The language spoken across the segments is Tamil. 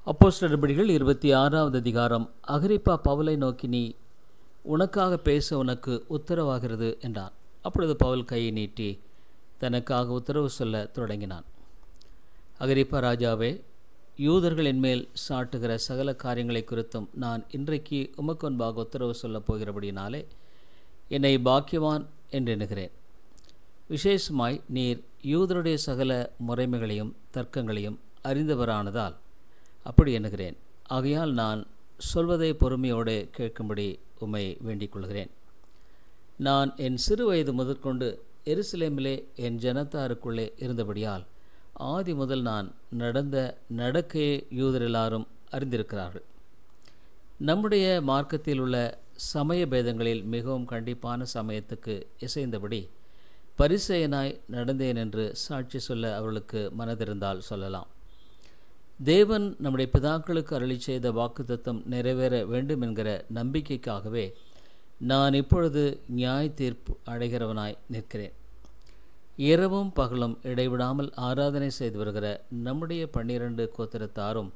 அப்போஸ்தலர் நடபடிகள் 26வது அதிகாரம். அகிரிப்பா பவுலை நோக்கி, நீ உனக்காக பேச உனக்கு உத்தரவாகிறது என்றான். அப்பொழுது பவுல் கையை நீட்டி தனக்காக உத்தரவு சொல்ல தொடங்கினான். அகிரிப்பா ராஜாவே, யூதர்கள் என்மேல் சாட்டுகிற சகல காரியங்களை குறித்தும் நான் இன்றைக்கு உமக்கு முன்பாக உத்தரவு சொல்லப் போகிறபடியினாலே என்னை பாக்கியவான் என்று எண்ணுகிறேன். விசேஷமாய் நீர் யூதருடைய சகல முறைமைகளையும் தர்க்கங்களையும் அறிந்தவரானதால் அப்படி எண்ணுகிறேன். ஆகையால் நான் சொல்வதை பொறுமையோடு கேட்கும்படி உம்மை வேண்டிக் கொள்கிறேன். நான் என் சிறு வயது முதற்கொண்டு எருசலேமிலே என் ஜனத்தாருக்குள்ளே இருந்தபடியால் ஆதி முதல் நான் நடந்த நடக்கையை யூதர் எல்லாரும் அறிந்திருக்கிறார்கள். நம்முடைய மார்க்கத்தில் உள்ள சமய பேதங்களில் மிகவும் கண்டிப்பான சமயத்துக்கு இசைந்தபடி பரிசேயனாய் நடந்தேன் என்று சாட்சி சொல்ல அவர்களுக்கு மனதிருந்தால் சொல்லலாம். தேவன் நம்முடைய பிதாக்களுக்கு அருளி செய்த வாக்குத்தத்தம் நிறைவேற வேண்டும் என்கிற நம்பிக்கைக்காகவே நான் இப்பொழுது நியாய தீர்ப்பு அடைகிறவனாய் நிற்கிறேன். இரவும் பகலும் இடைவிடாமல் ஆராதனை செய்து வருகிற நம்முடைய 12 கோத்திரத்தாரும்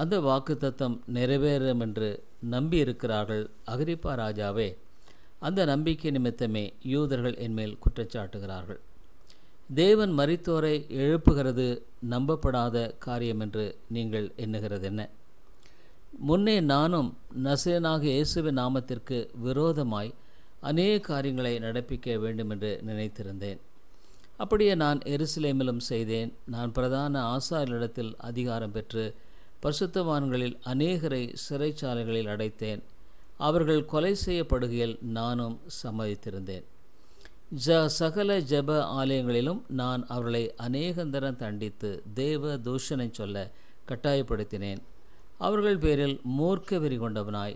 அந்த வாக்குத்தத்தம் நிறைவேறும் என்று நம்பியிருக்கிறார்கள். அகிரிப்பா ராஜாவே, அந்த நம்பிக்கை நிமித்தமே யூதர்கள் என்மேல் குற்றச்சாட்டுகிறார்கள். தேவன் மரித்தோரை எழுப்புகிறது நம்பப்படாத காரியம் என்று நீங்கள் எண்ணுகிறது என்ன? முன்னே நானும் நசரேயனாக இயேசுவின் நாமத்திற்கு விரோதமாய் அநேக காரியங்களை நடப்பிக்க வேண்டும் என்று நினைத்திருந்தேன். அப்படியே நான் எருசலேமிலும் செய்தேன். நான் பிரதான ஆசாரியரிடத்தில் அதிகாரம் பெற்று பரிசுத்தவான்களில் அநேகரை சிறைச்சாலைகளில் அடைத்தேன். அவர்கள் கொலை செய்யப்படுகையில் நானும் சம்மதித்திருந்தேன். சகல ஜெப ஆலயங்களிலும் நான் அவர்களை அநேகந்தரம் தண்டித்து தேவ தூஷணை சொல்ல கட்டாயப்படுத்தினேன். அவர்கள் பேரில் மூர்க்க வெறி கொண்டவனாய்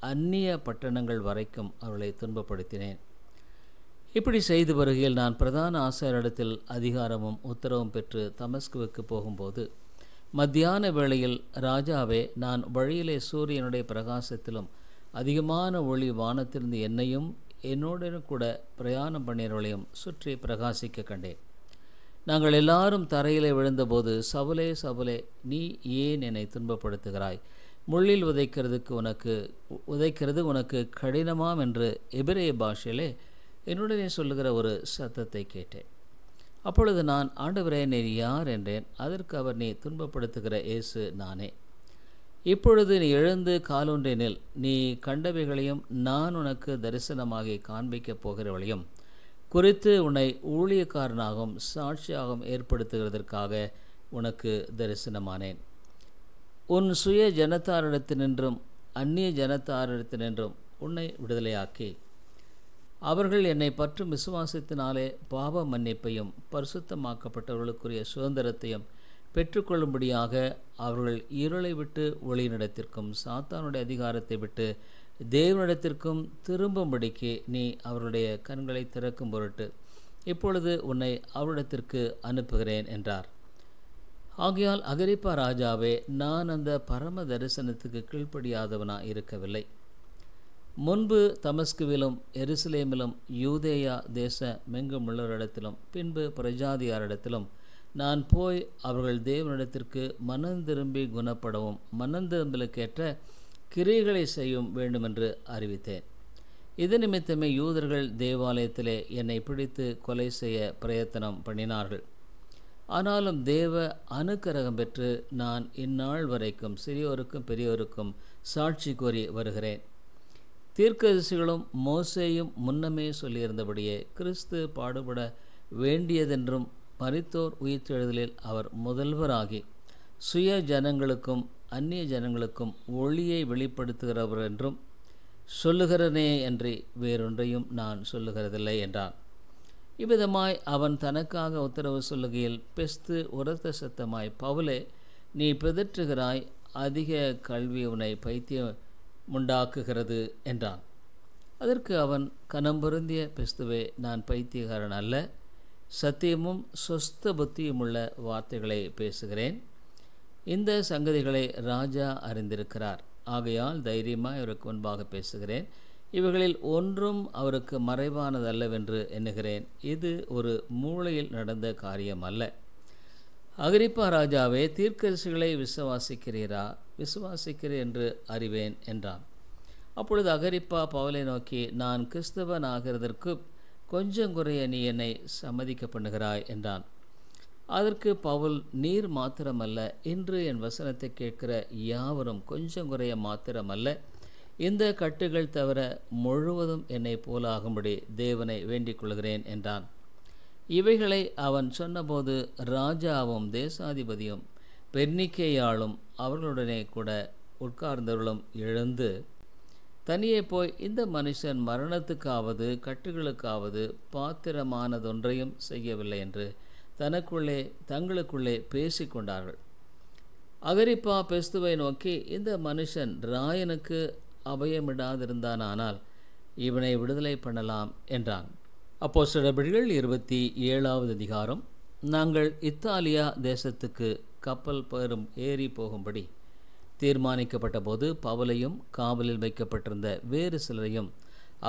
அந்நிய பட்டணங்கள் வரைக்கும் அவர்களை துன்பப்படுத்தினேன். இப்படி செய்து வருகையில் நான் பிரதான ஆசாரியரிடத்தில் அதிகாரமும் உத்தரவும் பெற்று தமஸ்குவுக்கு போகும்போது மத்தியான வேளையில், ராஜாவே, நான் வழியிலே சூரியனுடைய பிரகாசத்திலும் அதிகமான ஒளி வானத்திலிருந்து என்னையும் என்னோடு கூட பிரயாணம் பண்ணியவர்களையும் சுற்றி பிரகாசிக்க கண்டேன். நாங்கள் எல்லாரும் தரையிலே விழுந்தபோது, சவுலே சவுலே, நீ ஏன் என்னை துன்பப்படுத்துகிறாய்? முள்ளில் உதைக்கிறது உனக்கு கடினமாம் என்று எபிரேய பாஷையிலே என்னுடனே சொல்லுகிற ஒரு சத்தத்தை கேட்டேன். அப்பொழுது நான், ஆண்டவரே, நீர் யார் என்றேன். அதற்கு அவர், நீ துன்பப்படுத்துகிற இயேசு நானே. இப்பொழுது நீ எழுந்து காலொன்றி நில். நீ கண்டவைகளையும் நான் உனக்கு தரிசனமாகி காண்பிக்கப் போகிறவளையும் குறித்து உன்னை ஊழியக்காரனாகவும் சாட்சியாகவும் ஏற்படுத்துகிறதற்காக உனக்கு தரிசனமானேன். உன் சுய ஜனத்தாரிடத்தினின்றும் அந்நிய ஜனத்தாரிடத்தினின்றும் உன்னை விடுதலையாக்கி அவர்கள் என்னை பற்றும் விசுவாசத்தினாலே பாவ மன்னிப்பையும் பரிசுத்தமாக்கப்பட்டவர்களுக்குரிய சுதந்திரத்தையும் பெற்றுக்கொள்ளும்படியாக அவர்கள் இருளை விட்டு ஒளியினிடத்திற்கும் சாத்தானுடைய அதிகாரத்தை விட்டு தேவனிடத்திற்கும் திரும்பும்படிக்கு நீ அவருடைய கண்களை திறக்கும் பொருட்டு இப்பொழுது உன்னை அவரிடத்திற்கு அனுப்புகிறேன் என்றார். ஆகையால் அகிரிப்பா ராஜாவே, நான் அந்த பரம தரிசனத்துக்கு கீழ்ப்படியாதவனாக இருக்கவில்லை. முன்பு தமஸ்குவிலும் எருசலேமிலும் யூதேயா தேச மெங்கும் உள்ளவரிடத்திலும் பின்பு பிரஜாதியாரிடத்திலும் நான் போய் அவர்கள் தேவனிடத்திற்கு மனந்திரும்பி குணப்படவும் மனந்திரும்பலுக்கேற்ற கிரியைகளை செய்யும் வேண்டுமென்று அறிவித்தேன். இது நிமித்தமே யூதர்கள் தேவாலயத்திலே என்னை பிடித்து கொலை செய்ய பிரயத்தனம் பண்ணினார்கள். ஆனாலும் தேவ அனுக்கிரகம் பெற்று நான் இந்நாள் வரைக்கும் சிறியோருக்கும் பெரியோருக்கும் சாட்சி கூறி வருகிறேன். தீர்க்கதரிசிகளும் மோசேயும் முன்னமே சொல்லியிருந்தபடியே கிறிஸ்து பாடுபட வேண்டியதென்றும் மரித்தோர் உயிர்த்தெழுதலில் அவர் முதல்வராகி சுய ஜனங்களுக்கும் அந்நிய ஜனங்களுக்கும் ஒளியை வெளிப்படுத்துகிறவர் என்றும் சொல்லுகிறனே அன்றி வேறொன்றையும் நான் சொல்லுகிறதில்லை என்றான். இவ்விதமாய் அவன் தனக்காக உத்தரவு சொல்லுகையில் பெஸ்து உரத்த சத்தமாய், பவுலே, நீ பிதற்றுகிறாய், அதிக கல்வி உன்னை பைத்தியம் உண்டாக்குகிறது என்றான். அதற்கு அவன், கனம் பொருந்திய பெஸ்துவே, நான் பைத்தியக்காரன் அல்ல, சத்தியமும் சொஸ்த புத்தியும் உள்ள வார்த்தைகளை பேசுகிறேன். இந்த சங்கதிகளை ராஜா அறிந்திருக்கிறார். ஆகையால் தைரியமாய் அவருக்கு முன்பாக பேசுகிறேன். இவைகளில் ஒன்றும் அவருக்கு மறைவானதல்லவென்று எண்ணுகிறேன். இது ஒரு மூளையில் நடந்த காரியம் அல்ல. அகிரிப்பா ராஜாவே, தீர்க்கதரிசிகளை விசுவாசிக்கிறீர் என்று அறிவேன் என்றான். அப்பொழுது அகிரிப்பா பவுலை நோக்கி, நான் கிறிஸ்தவன் ஆகிறதற்கு கொஞ்சம் குறைய நீ என்னை சம்மதிக்க பண்ணுகிறாய் என்றான். அதற்கு பவுல், நீர் மாத்திரமல்ல, இன்று என் வசனத்தை கேட்கிற யாவரும் கொஞ்சம் குறைய மாத்திரமல்ல, இந்த கட்டுகள் தவிர முழுவதும் என்னை போலாகும்படி தேவனை வேண்டிக் கொள்கிறேன் என்றான். இவைகளை அவன் சொன்னபோது ராஜாவும் தேசாதிபதியும் பெர்னிக்கேயாளும் அவர்களுடனே கூட உட்கார்ந்தவர்களும் எழுந்து தனியே போய், இந்த மனுஷன் மரணத்துக்காவது கட்டுகளுக்காவது பாத்திரமானதொன்றையும் செய்யவில்லை என்று தங்களுக்குள்ளே பேசிக்கொண்டார்கள். அகிரிப்பா பெஸ்துவை நோக்கி, இந்த மனுஷன் ராயனுக்கு அபயமிடாதிருந்தானால் இவனை விடுதலை பண்ணலாம் என்றான். அப்போஸ்தலர்கள் 27வது அதிகாரம். நாங்கள் இத்தாலியா தேசத்துக்கு கப்பல் ஏறி போகும்படி தீர்மானிக்கப்பட்ட போது பவுலையும் காவலில் வைக்கப்பட்டிருந்த வேறு சிலரையும்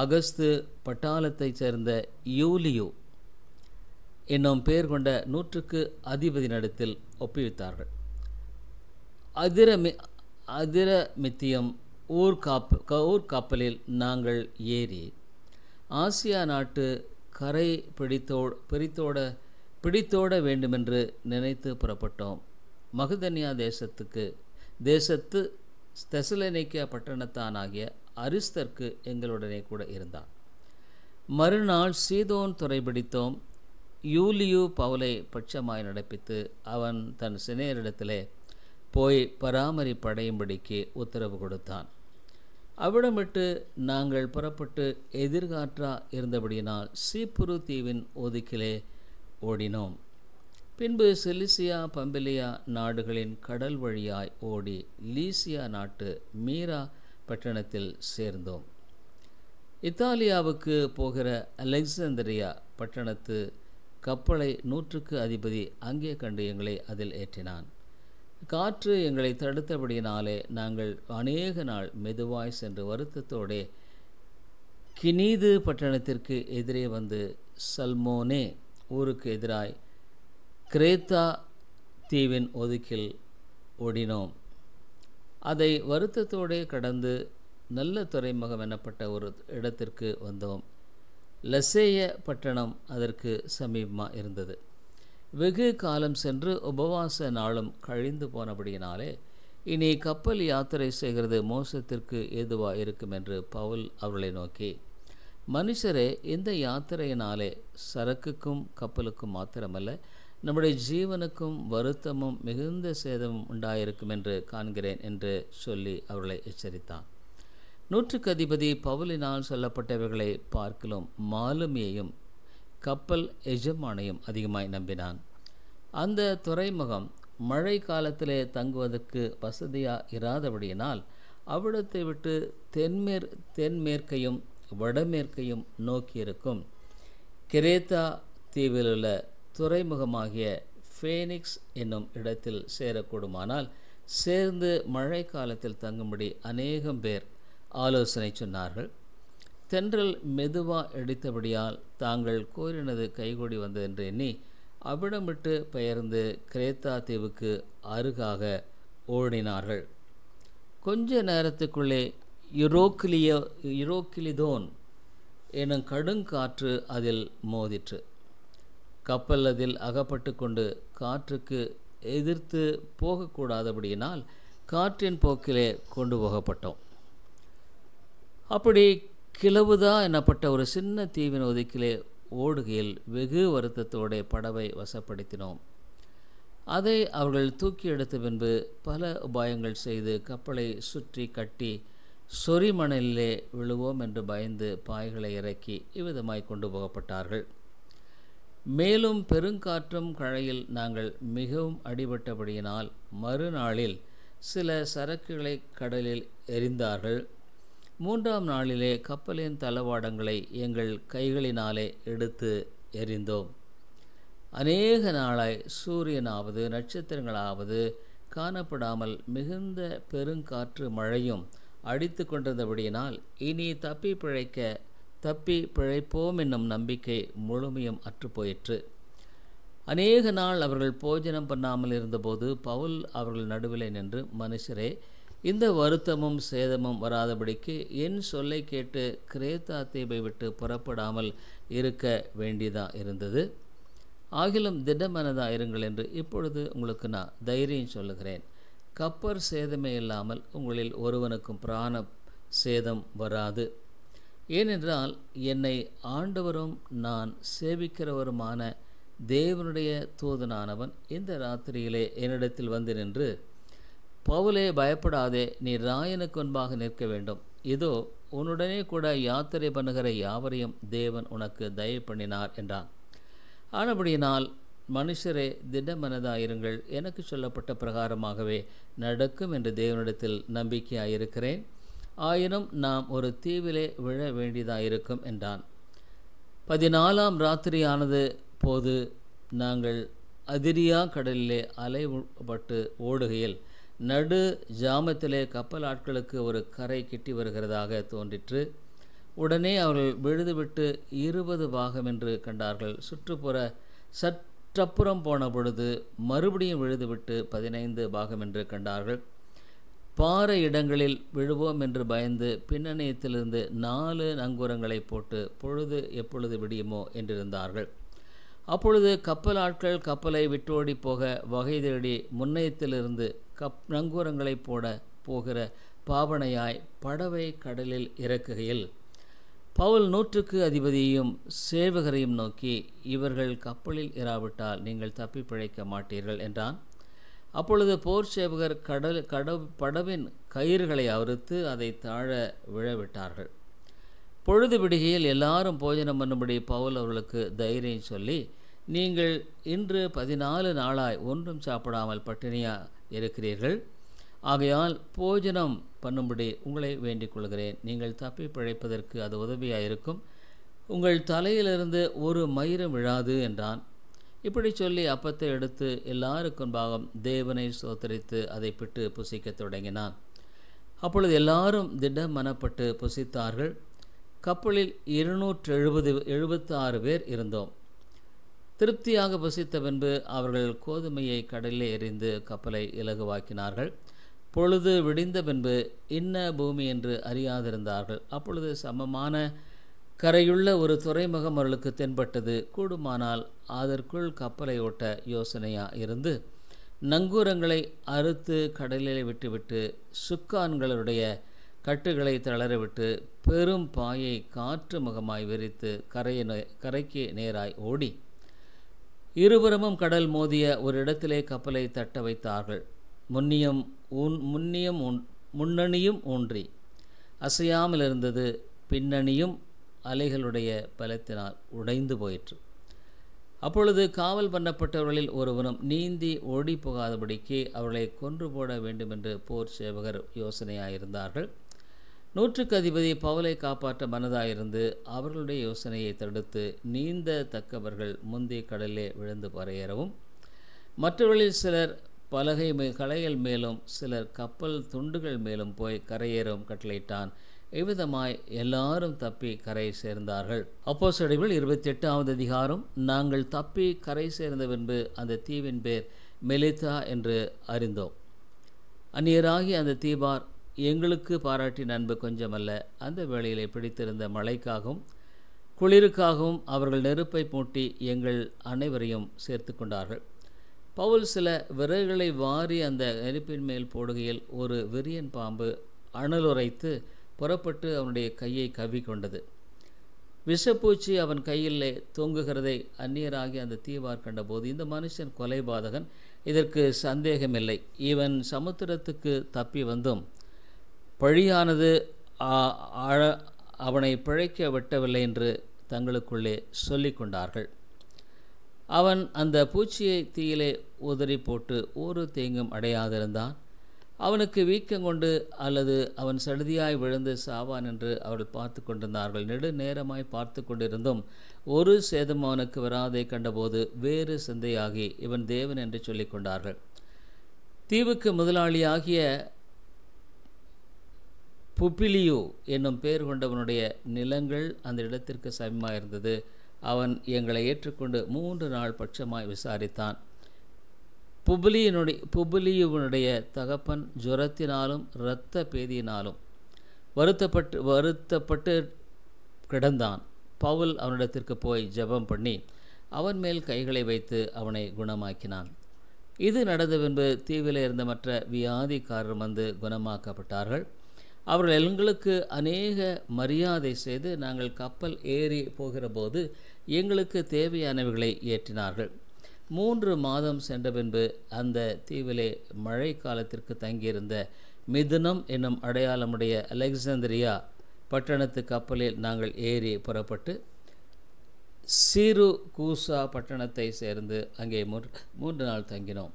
அகஸ்து பட்டாளத்தைச் சேர்ந்த யூலியு என்னும் பெயர் கொண்ட 100க்கு அதிபதியினிடத்தில் ஒப்புவித்தார்கள். அதிரமித்தியம் ஊர் கப்பலில் நாங்கள் ஏறி ஆசியா நாட்டு கரை பிடித்தோட வேண்டுமென்று நினைத்து புறப்பட்டோம். மகதனியா தேசத்து தெசலோனிக்கே பட்டணத்தானாகிய அரிஸ்தர்க்கு எங்களுடனே கூட இருந்தான். மறுநாள் சீதோன் துறைபிடித்தோம். யூலியு பவுலை பட்சமாய் நடப்பித்து அவன் தன் சிநேயரிடத்திலே போய் பராமரிப்படையும்படிக்கு உத்தரவு கொடுத்தான். அவ்விடமிட்டு நாங்கள் புறப்பட்டு எதிர்காற்றா இருந்தபடியினால் சீப்புரு தீவின் ஒதுக்கிலே ஓடினோம். பின்பு செலிசியா பம்பிலியா நாடுகளின் கடல் வழியாய் ஓடி லீசியா நாட்டு மீரா பட்டணத்தில் சேர்ந்தோம். இத்தாலியாவுக்கு போகிற அலெக்சாந்திரியா பட்டணத்து கப்பலை 100க்கு அதிபதி அங்கே கண்டு எங்களை அதில் ஏற்றினான். காற்று எங்களை தடுத்தபடியினாலே நாங்கள் அநேக நாள் மெதுவாய் சென்று வருத்தத்தோடே கினீது பட்டணத்திற்கு எதிரே வந்து சல்மோனே ஊருக்கு எதிராய் கிரேத்தா தீவின் ஒதுக்கில் ஓடினோம். அதை வருத்தத்தோடே கடந்து நல்ல துறைமுகம் எனப்பட்ட ஒரு இடத்திற்கு வந்தோம். லசேய பட்டணம் அதற்கு சமீபமாக இருந்தது. வெகு காலம் சென்று உபவாச நாளும் கழிந்து போனபடியினாலே இனி கப்பல் யாத்திரை செய்கிறது மோசத்திற்கு ஏதுவாக இருக்கும் என்று பவுல் அவர்களை நோக்கி, மனுஷரே, இந்த யாத்திரையினாலே சரக்குக்கும் கப்பலுக்கும் மாத்திரமல்ல, நம்முடைய ஜீவனுக்கும் வருத்தமும் மிகுந்த சேதமும் உண்டாயிருக்கும் என்று காண்கிறேன் என்று சொல்லி அவர்களை எச்சரித்தான். 100க்கு அதிபதி பவுலினால் சொல்லப்பட்டவைகளை பார்க்கலும் மாலுமியையும் கப்பல் எஜமானையும் அதிகமாய் நம்பினான். அந்த துறைமுகம் மழை காலத்திலே தங்குவதற்கு வசதியாக இராதபடியினால் அவ்விடத்தை விட்டு தென்மேற்கையும் வடமேற்கையும் நோக்கியிருக்கும் கிரேத்தா தீவிலுள்ள துறைமுகமாகிய ஃபேனிக்ஸ் என்னும் இடத்தில் சேரக்கூடுமானால் சேர்ந்து மழை காலத்தில் தங்கும்படி அநேகம் பேர் ஆலோசனை சொன்னார்கள். தென்றல் மெதுவாக எடுத்தபடியால் தாங்கள் கோரினது கைகூடி வந்தது என்று எண்ணி அவ்விடம் விட்டு பெயர்ந்து கிரேத்தா தீவுக்கு அருகாக ஓடினார்கள். கொஞ்ச நேரத்துக்குள்ளே யுரோக்கிலிதோன் எனும் கடுங்காற்று அதில் மோதிற்று. கப்பல் அதில் அகப்பட்டு கொண்டு காற்றுக்கு எதிர்த்து போகக்கூடாதபடியினால் காற்றின் போக்கிலே கொண்டு போகப்பட்டோம். அப்படி கிளவுதா எனப்பட்ட ஒரு சின்ன தீவின் ஒதுக்கிலே ஓடுகையில் வெகு வருத்தத்தோടെ படவை வசப்படுத்தினோம். அதை அவர்கள் தூக்கி எடுத்த பின்பு பல உபாயங்கள் செய்து கப்பலை சுற்றி கட்டி சொறிமணலிலே விழுவோம் என்று பயந்து பாய்களை இறக்கி இவ்விதமாய் கொண்டு போகப்பட்டார்கள். மேலும் பெருங்காற்றும் கழையில் நாங்கள் மிகவும் அடிபட்டபடியினால் மறுநாளில் சில சரக்குகளை கடலில் எறிந்தார்கள். 3ஆம் நாளிலே கப்பலின் தளவாடங்களை எங்கள் கைகளினாலே எடுத்து எறிந்தோம். அநேக நாளாய் சூரியனாவது நட்சத்திரங்களாவது காணப்படாமல் மிகுந்த பெருங்காற்று மழையும் அடித்து கொண்டிருந்தபடியினால் இனி தப்பி பிழைப்போம் என்னும் நம்பிக்கை முழுமையும் அற்றுப்போயிற்று. அநேக நாள் அவர்கள் போஜனம் பண்ணாமல் இருந்தபோது பவுல் அவர்கள் நடுவிலே நின்று, மனுஷரே, இந்த வருத்தமும் சேதமும் வராதபடிக்கு என் சொல்லை கேட்டு கிரேத்தா தீவை விட்டு புறப்படாமல் இருக்க வேண்டியதா இருந்தது. ஆகிலும் திடமனதா இருங்கள் என்று இப்பொழுது உங்களுக்கு நான் தைரியம் சொல்லுகிறேன். கப்பர் சேதமே இல்லாமல் உங்களில் ஒருவனுக்கும் பிராண சேதம் வராது. ஏனென்றால் என்னை ஆண்டவரும் நான் சேவிக்கிறவருமான தேவனுடைய தூதனானவன் இந்த ராத்திரியிலே என்னிடத்தில் வந்து நின்று, பவுலே, பயப்படாதே, நீ ராயனுக்கு முன்பாக நிற்க வேண்டும். இதோ உன்னுடனே கூட யாத்திரை பண்ணுகிற யாவரையும் தேவன் உனக்கு தயவு பண்ணினார் என்றான். ஆனபடியினால் மனுஷரே, திடமனதாயிருங்கள், எனக்கு சொல்லப்பட்ட பிரகாரமாகவே நடக்கும் என்று தேவனிடத்தில் நம்பிக்கையாயிருக்கிறேன். ஆயினும் நாம் ஒரு தீவிலே விழ வேண்டியதாயிருக்கும் என்றான். 14ஆம் ராத்திரியானது போது நாங்கள் அதிரியா கடலிலே அலைபட்டு ஓடுகையில் நடு ஜாமத்திலே கப்பல் ஆட்களுக்கு ஒரு கரை கிட்டி வருகிறதாக தோன்றிற்று. உடனே அவர்கள் விழுதுவிட்டு 20 பாகம் என்று கண்டார்கள். சுற்றுப்புற சற்றப்புறம் போன பொழுது மறுபடியும் விழுதுவிட்டு 15 பாகம் என்று கண்டார்கள். பாறை இடங்களில் விழுவோம் என்று பயந்து பின்னணியத்திலிருந்து 4 நங்கூரங்களை போட்டு பொழுது எப்பொழுது விடியுமோ என்றிருந்தார்கள். அப்பொழுது கப்பல் ஆட்கள் கப்பலை விட்டோடி போக வகை தேடி முன்னையத்திலிருந்து நங்கூரங்களை போட போகிற பாவனையாய் படவை கடலில் இறக்குகையில் பவுல் 100க்கு அதிபதியையும் சேவகரையும் நோக்கி, இவர்கள் கப்பலில் இராவிட்டால் நீங்கள் தப்பி பிழைக்க மாட்டீர்கள் என்றான். அப்பொழுது போர் சேவகர் படவின் கயிறுகளை அறுத்து அதை தாழ விழவிட்டார்கள். பொழுது விடுகையில் எல்லாரும் போஜனம் பண்ணும்படி பவுல் அவர்களுக்கு தைரியம் சொல்லி, நீங்கள் இன்று 14 நாளாய் ஒன்றும் சாப்பிடாமல் பட்டினியா இருக்கிறீர்கள். ஆகையால் போஜனம் பண்ணும்படி உங்களை வேண்டிக் கொள்கிறேன். நீங்கள் தப்பி பிழைப்பதற்கு அது உதவியாயிருக்கும். உங்கள் தலையிலிருந்து ஒரு மயிரும் விழாது என்றான். இப்படி சொல்லி அப்பத்தை எடுத்து எல்லாருக்கும் முன்பாக தேவனை ஸ்தோத்திரித்து அதை பிட்டு புசிக்க தொடங்கினான். அப்பொழுது எல்லாரும் திடமனப்பட்டு புசித்தார்கள். கப்பலில் 276 பேர் இருந்தோம். திருப்தியாக புசித்த பின்பு அவர்கள் கோதுமையை கடலிலே எறிந்து கப்பலை இலகுவாக்கினார்கள். பொழுது விடிந்த பின்பு இன்ன பூமி என்று அறியாதிருந்தார்கள். அப்பொழுது சமமான கரையுள்ள ஒரு துறைமுகம் அவர்களுக்கு தென்பட்டது. கூடுமானால் அதற்குள் கப்பலை ஓட்ட யோசனையா இருந்து நங்கூரங்களை அறுத்து கடலிலே விட்டுவிட்டு சுக்கான்களுடைய கட்டுகளை தளரவிட்டு பெரும் பாயை காற்று முகமாய் விரித்து கரைக்கு நேராய் ஓடி இருபுறமும் கடல் மோதிய ஒரு இடத்திலே கப்பலை தட்ட வைத்தார்கள். முன்னணியும் ஊன்றி அசையாமல் இருந்தது. பின்னணியும் அலைகளுடைய பலத்தினால் உடைந்து போயிற்று. அப்பொழுது காவல் பண்ணப்பட்டவர்களில் ஒருவனும் நீந்தி ஓடி போகாதபடிக்கு அவர்களை கொன்று போட வேண்டுமென்று போர் சேவகர் யோசனையாயிருந்தார்கள். 100க்கு அதிபதி பவுலை காப்பாற்ற மனதாயிருந்து அவர்களுடைய யோசனையை தடுத்து நீந்த தக்கவர்கள் முந்தி கடலிலே விழுந்து பறையேறவும், மற்றவர்களில் சிலர் கலைகள் மேலும் சிலர் கப்பல் துண்டுகள் மேலும் போய் கரையேறவும் கட்டளையிட்டான். இவ்விதமாய் எல்லாரும் தப்பி கரை சேர்ந்தார்கள். அப்போஸ்தலர்கள் 28வது அதிகாரம். நாங்கள் தப்பி கரை சேர்ந்த பின்பு அந்த தீவின் பேர் மெலிதா என்று அறிந்தோம். அந்நியராகி அந்த தீபார் எங்களுக்கு பாராட்டின அன்பு கொஞ்சமல்ல. அந்த வேளையிலே பிடித்திருந்த மழைக்காகவும் குளிருக்காகவும் அவர்கள் நெருப்பை மூட்டி எங்கள் அனைவரையும் சேர்த்து கொண்டார்கள். பவுல் சில விறகுகளை வாரி அந்த நெருப்பின் மேல் போடுகையில் ஒரு விரியன் பாம்பு அனலுரைத்து புறப்பட்டு அவனுடைய கையை கவ்விக்கொண்டது. விஷப்பூச்சி அவன் கையிலே தொங்குகிறதை அந்நியராகி அந்த தீவார் கண்டபோது, இந்த மனுஷன் கொலைபாதகன், இதற்கு சந்தேகமில்லை, இவன் சமுத்திரத்துக்கு தப்பி வந்தும் பழியானது அவனை பிழைக்க விட்டவில்லை என்று தங்களுக்குள்ளே சொல்லி கொண்டார்கள். அவன் அந்த பூச்சியை தீயிலே உதறி போட்டு ஒரு தீங்கும் அடையாதிருந்தான். அவனுக்கு வீக்கம் கொண்டு அல்லது அவன் சடுதியாய் விழுந்து சாவான் என்று அவர்கள் பார்த்து கொண்டிருந்தார்கள். நெடுநேரமாய் பார்த்து கொண்டிருந்தும் ஒரு சேதம் அவனுக்கு வராதை கண்டபோது வேறு சிந்தையாகி இவன் தேவன் என்று சொல்லிக் கொண்டார்கள். தீவுக்கு முதலாளியாகிய புபிலியு என்னும் பெயர் கொண்டவனுடைய நிலங்கள் அந்த இடத்திற்கு சமயமாக இருந்தது. அவன் எங்களை ஏற்றுக்கொண்டு 3 நாள் பட்சமாய் விசாரித்தான். புபிலியுனுடைய தகப்பன் ஜுரத்தினாலும் இரத்த பேதியினாலும் வருத்தப்பட்டு கிடந்தான். பவுல் அவனிடத்திற்கு போய் ஜெபம் பண்ணி அவன் மேல் கைகளை வைத்து அவனை குணமாக்கினான். இது நடந்த பின்பு தீவிலே இருந்த மற்ற வியாதிக்காரர் வந்து குணமாக்கப்பட்டார்கள். அவர்கள் எங்களுக்கு அநேக மரியாதை செய்து நாங்கள் கப்பல் ஏறி போகிற போது எங்களுக்கு தேவையானவைகளை ஏற்றினார்கள். 3 மாதம் சென்ற பின்பு அந்த தீவிலே மழை காலத்திற்கு தங்கியிருந்த மிதுனம் என்னும் அடையாளமுடைய அலெக்சாந்திரியா பட்டணத்து கப்பலில் நாங்கள் ஏறி புறப்பட்டு சீரு கூசா பட்டணத்தை சேர்ந்து அங்கே 3 நாள் தங்கினோம்.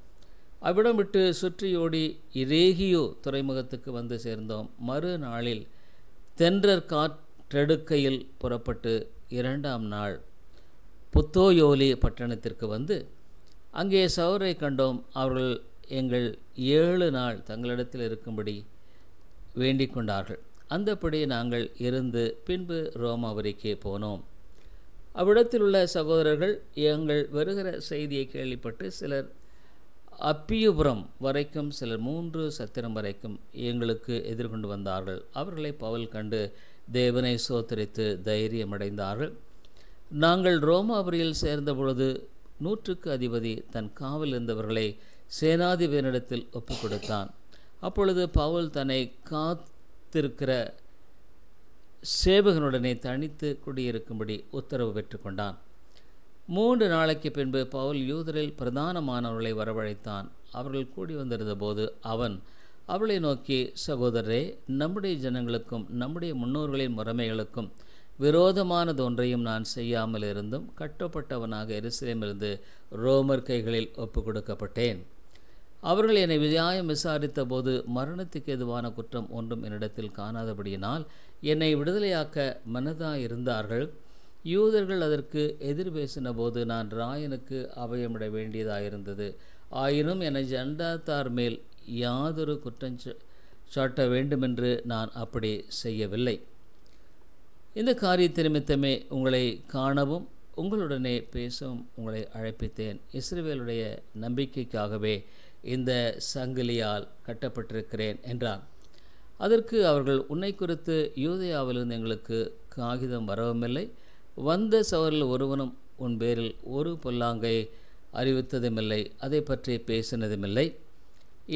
அவ்விடம் விட்டு சுற்றியோடி இரேகியோ துறைமுகத்துக்கு வந்து சேர்ந்தோம். மறுநாளில் தென்றற் காற்றெடுக்கையில் புறப்பட்டு 2ஆம் நாள் புத்தோயோலி பட்டணத்திற்கு வந்து அங்கே சவுரை கண்டோம். அவர்கள் எங்கள் 7 நாள் தங்களிடத்தில் இருக்கும்படி வேண்டிக் கொண்டார்கள். அந்தபடி நாங்கள் இருந்து பின்பு ரோமாபுரிக்கு போனோம். அவ்விடத்தில் உள்ள சகோதரர்கள் எங்கள் வருகிற செய்தியை கேள்விப்பட்டு சிலர் அப்பியுபுரம் வரைக்கும், சிலர் 3 சத்திரம் வரைக்கும் எங்களுக்கு எதிர்கொண்டு வந்தார்கள். அவர்களை பவுல் கண்டு தேவனை சோத்தரித்து தைரியமடைந்தார்கள். நாங்கள் ரோமாபுரியில் சேர்ந்த பொழுது 100க்கு அதிபதி தன் காவல் இருந்தவர்களை சேனாதிபதியினிடத்தில் ஒப்புக் கொடுத்தான். அப்பொழுது பவுல் தன்னை காத்திருக்கிற சேவகனுடனே தனித்து குடியிருக்கும்படி உத்தரவு பெற்றுக்கொண்டான். 3 நாளைக்கு பின்பு பவுல் யூதரில் பிரதானமானவர்களை வரவழைத்தான். அவர்கள் கூடி வந்திருந்த போது அவன் அவளை நோக்கி, சகோதரரே, நம்முடைய ஜனங்களுக்கும் நம்முடைய முன்னோர்களின் முறைமைகளுக்கும் விரோதமானது ஒன்றையும் நான் செய்யாமல் இருந்தும் கட்டப்பட்டவனாக எருசலேமிலிருந்து ரோமர் கைகளில் ஒப்புக் கொடுக்கப்பட்டேன். அவர்கள் என்னை நியாயம் விசாரித்த போது மரணத்துக்கு எதுவான குற்றம் ஒன்றும் என்னிடத்தில் காணாதபடியினால் என்னை விடுதலையாக்க மனதாயிருந்தார்கள். யூதர்கள் அதற்கு எதிர் பேசின போது நான் ராயனுக்கு அபயமிட வேண்டியதாயிருந்தது. ஆயினும் என்னை ஜனத்தார் மேல் யாதொரு குற்றம் சாட்ட வேண்டுமென்று நான் அப்படி செய்யவில்லை. இந்த காரியத்தை நிமித்தமே உங்களை காணவும் உங்களுடனே பேசவும் உங்களை அழைப்பித்தேன். இஸ்ரவேலுடைய நம்பிக்கைக்காகவே இந்த சங்கிலியால் கட்டப்பட்டிருக்கிறேன் என்றான். அதற்கு அவர்கள், உன்னை குறித்து யூதேயாவிலிருந்து எங்களுக்கு காகிதம் வரவுமில்லை, வந்த சவரில் ஒருவனும் உன் பேரில் ஒரு பொல்லாங்கை அறிவித்ததுமில்லை, அதை பற்றி பேசினதுமில்லை.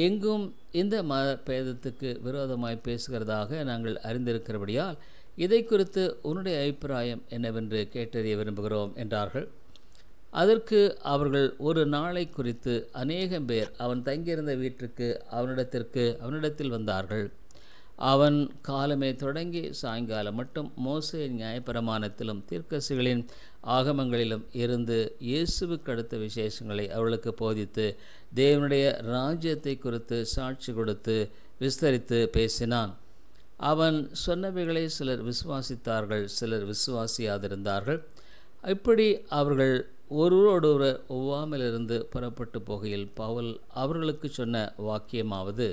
எங்கும் இந்த பேதத்துக்கு விரோதமாய் பேசுகிறதாக நாங்கள் அறிந்திருக்கிறபடியால் இதை குறித்து உன்னுடைய அபிப்பிராயம் என்னவென்று கேட்டறிய விரும்புகிறோம் என்றார்கள். அதற்கு அவர்கள் ஒரு நாளை குறித்து அநேகம் பேர் அவன் தங்கியிருந்த வீட்டிற்கு அவனிடத்தில் வந்தார்கள். அவன் காலமே தொடங்கி சாயங்காலம் மட்டும் மோசேயின் நியாயப்பிரமாணத்திலும் தீர்க்கதரிசிகளின் ஆகமங்களிலும் இருந்து இயேசுவுக்கு அடுத்த விசேஷங்களை அவர்களுக்கு போதித்து தேவனுடைய ராஜ்யத்தை குறித்து சாட்சி கொடுத்து விஸ்தரித்து பேசினான். அவன் சொன்னவைகளை சிலர் விசுவாசித்தார்கள், சிலர் விசுவாசியாதிருந்தார்கள். இப்படி அவர்கள் ஒருவரோடொருவர் ஒவ்வாமலிருந்து புறப்பட்டு போகையில் பவுல் அவர்களுக்கு சொன்ன வாக்கியமாவது,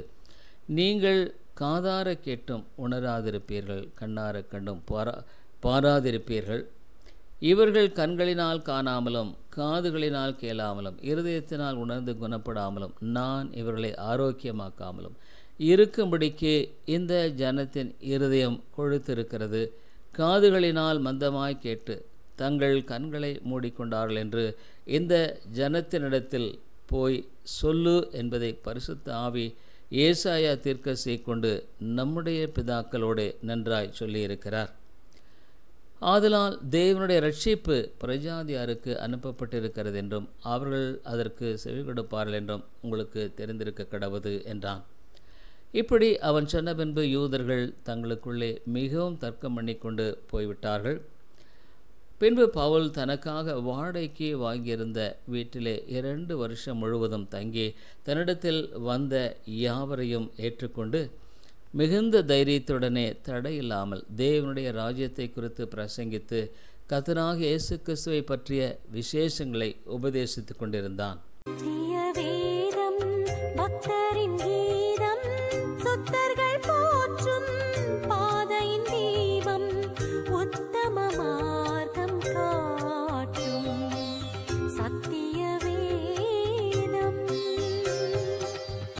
நீங்கள் காதார கேட்டும் உணராதிருப்பீர்கள், கண்ணார கண்டும் பாராதிருப்பீர்கள். இவர்கள் கண்களினால் காணாமலும் காதுகளினால் கேளாமலும் இருதயத்தினால் உணர்ந்து குணப்படாமலும் நான் இவர்களை ஆரோக்கியமாக்காமலும் இருக்கும்படிக்கு இந்த ஜனத்தின் இருதயம் கொழுத்திருக்கிறது. காதுகளினால் மந்தமாய் கேட்டு தங்கள் கண்களை மூடிக்கொண்டார்கள் என்று இந்த ஜனத்தினிடத்தில் போய் சொல்லு என்பதை பரிசுத்த ஆவி ஏசாயா தீர்க்கதரிசியை கொண்டு நம்முடைய பிதாக்களோடு நன்றாய் சொல்லியிருக்கிறார். ஆதலால் தேவனுடைய ரட்சிப்பு பிரஜாதியாருக்கு அனுப்பப்பட்டிருக்கிறது என்றும் அவர்கள் அதற்கு செவி கொடுப்பார்கள் என்றும் உங்களுக்கு தெரிந்திருக்க கடவுது என்றான். இப்படி அவன் சொன்ன பின்பு யூதர்கள் தங்களுக்குள்ளே மிகவும் தர்க்கம் பண்ணிக்கொண்டு போய்விட்டார்கள். பின்பு பவுல் தனக்காக வாடகைக்கு வாங்கியிருந்த வீட்டிலே 2 வருஷம் முழுவதும் தங்கி தன்னிடத்தில் வந்த யாவரையும் ஏற்றுக்கொண்டு மிகுந்த தைரியத்துடனே தடையில்லாமல் தேவனுடைய ராஜ்யத்தை குறித்து பிரசங்கித்து கர்த்தராகிய இயேசு கிறிஸ்துவை பற்றிய விசேஷங்களை உபதேசித்து கொண்டிருந்தான். சுத்தர்கள் போற்றும் பாதையின் தீபம், உத்தம மார்க்கம் சத்திய